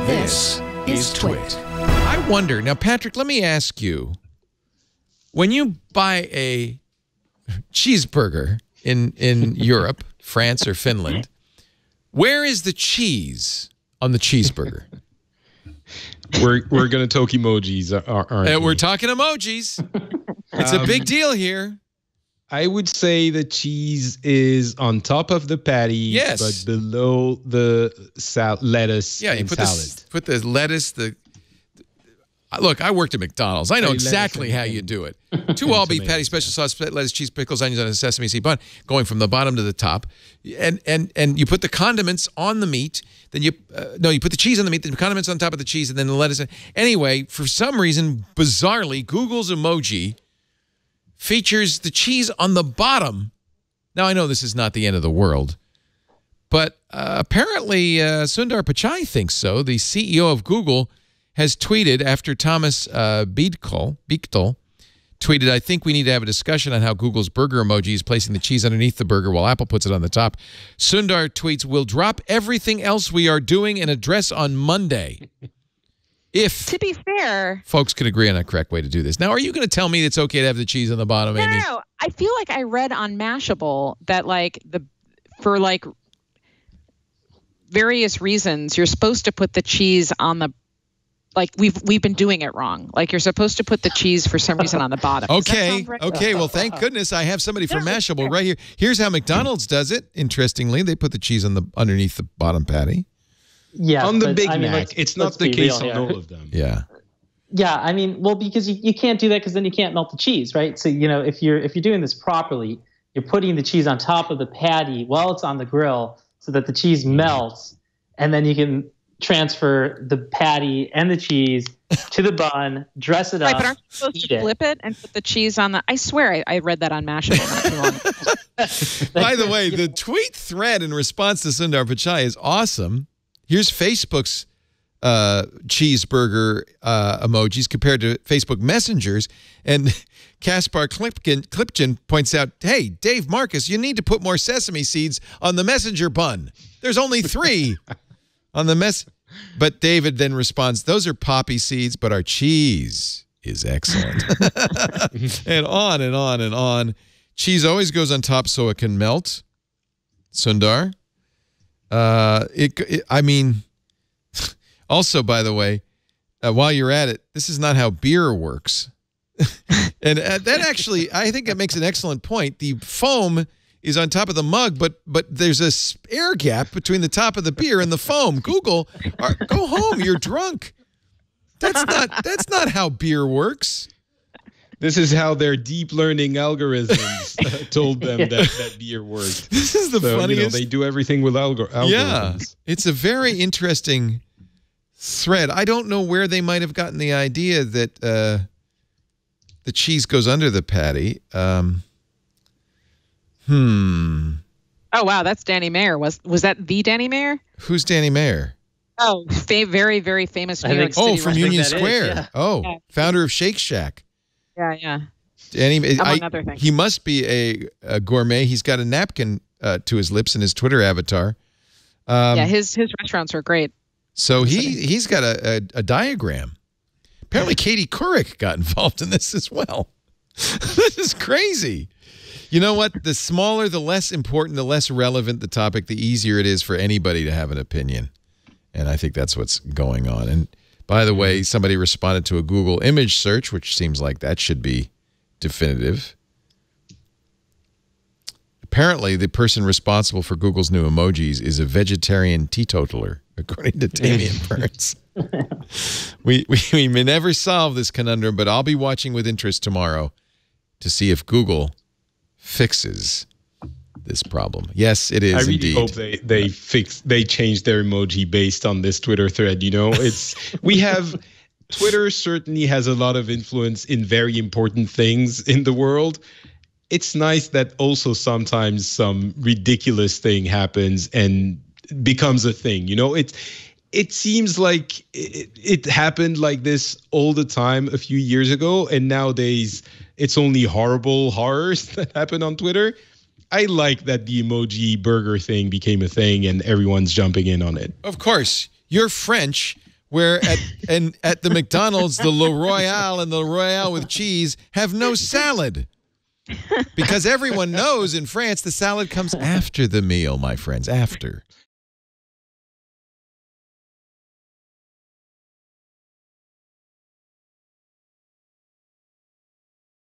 This is TWiT. I wonder, now, Patrick, let me ask you, when you buy a cheeseburger in Europe, France or Finland, where is the cheese on the cheeseburger? We're going to talk emojis, aren't we? We're talking emojis. It's a big deal here. I would say the cheese is on top of the patty, yes, but below the lettuce you and put salad. Put the lettuce, look, I worked at McDonald's. I know exactly how you do it. 2 all-beef patty, special sauce, lettuce, cheese, pickles, onions on a sesame seed bun, going from the bottom to the top. And you put the condiments on the meat. Then you put the cheese on the meat, then the condiments on top of the cheese, and then the lettuce. Anyway, for some reason, bizarrely, Google's emoji features the cheese on the bottom. Now, I know this is not the end of the world, but apparently Sundar Pichai thinks so. The CEO of Google has tweeted after Thomas Bietel tweeted, "I think we need to have a discussion on how Google's burger emoji is placing the cheese underneath the burger while Apple puts it on the top." Sundar tweets, "We'll drop everything else we are doing and address on Monday." If, to be fair, folks could agree on a correct way to do this. Now, are you going to tell me it's okay to have the cheese on the bottom, Amy? No. I feel like I read on Mashable that for various reasons, you're supposed to put the cheese on the, we've been doing it wrong. Like, you're supposed to put the cheese for some reason on the bottom. Okay. Okay. Well, thank goodness I have somebody from Mashable right here. Here's how McDonald's does it. Interestingly, they put the cheese underneath the bottom patty. Yeah, on the Big Mac. It's not the case on all of them. Yeah. Yeah, I mean, well, because you can't do that because then you can't melt the cheese, right? So, if you're doing this properly, you're putting the cheese on top of the patty while it's on the grill so that the cheese melts, and then you can transfer the patty and the cheese to the bun, dress it up. Right, but aren't you supposed to flip it and put the cheese on the? I swear I read that on Mashable not too long ago. By the way, the tweet thread in response to Sundar Pichai is awesome. Here's Facebook's cheeseburger emojis compared to Facebook Messengers. And Kaspar Klipkin points out, "Hey, Dave Marcus, you need to put more sesame seeds on the Messenger bun. There's only 3 on the mess." But David then responds, "Those are poppy seeds, but our cheese is excellent." And on and on and on. Cheese always goes on top so it can melt. Sundar. I mean, also, by the way, while you're at it, this is not how beer works. And that actually, I think that makes an excellent point. The foam is on top of the mug, but there's a air gap between the top of the beer and the foam. Google, go home. You're drunk. That's not how beer works. This is how their deep learning algorithms told them that beer worked. This is the funniest. They do everything with algorithms. Yeah, it's a very interesting thread. I don't know where they might have gotten the idea that the cheese goes under the patty. Oh wow, that's Danny Mayer. Was that the Danny Mayer? Who's Danny Mayer? Oh, very, very famous New York City. Oh, from Union Square. Yeah. Oh, yeah. Founder of Shake Shack. Yeah. Among other things. He must be a gourmet. He's got a napkin to his lips in his Twitter avatar. Yeah, his restaurants are great. So he's got a diagram. Apparently, Katie Couric got involved in this as well. This is crazy. You know what? The smaller, the less important, the less relevant the topic, the easier it is for anybody to have an opinion. And I think that's what's going on. And by the way, somebody responded to a Google image search, which seems like that should be definitive. Apparently, the person responsible for Google's new emojis is a vegetarian teetotaler, according to Damian Burns. We may never solve this conundrum, but I'll be watching with interest tomorrow to see if Google fixes this problem. Yes, it is. I really hope they change their emoji based on this Twitter thread. We have Twitter certainly has a lot of influence in very important things in the world. It's nice that also sometimes some ridiculous thing happens and becomes a thing. It seems like it happened like this all the time a few years ago, and nowadays it's only horrible horrors that happen on Twitter. I like that the emoji burger thing became a thing and everyone's jumping in on it. Of course. You're French. where at the McDonald's, the Le Royale and the Royale with cheese have no salad. Because everyone knows in France the salad comes after the meal, my friends, after.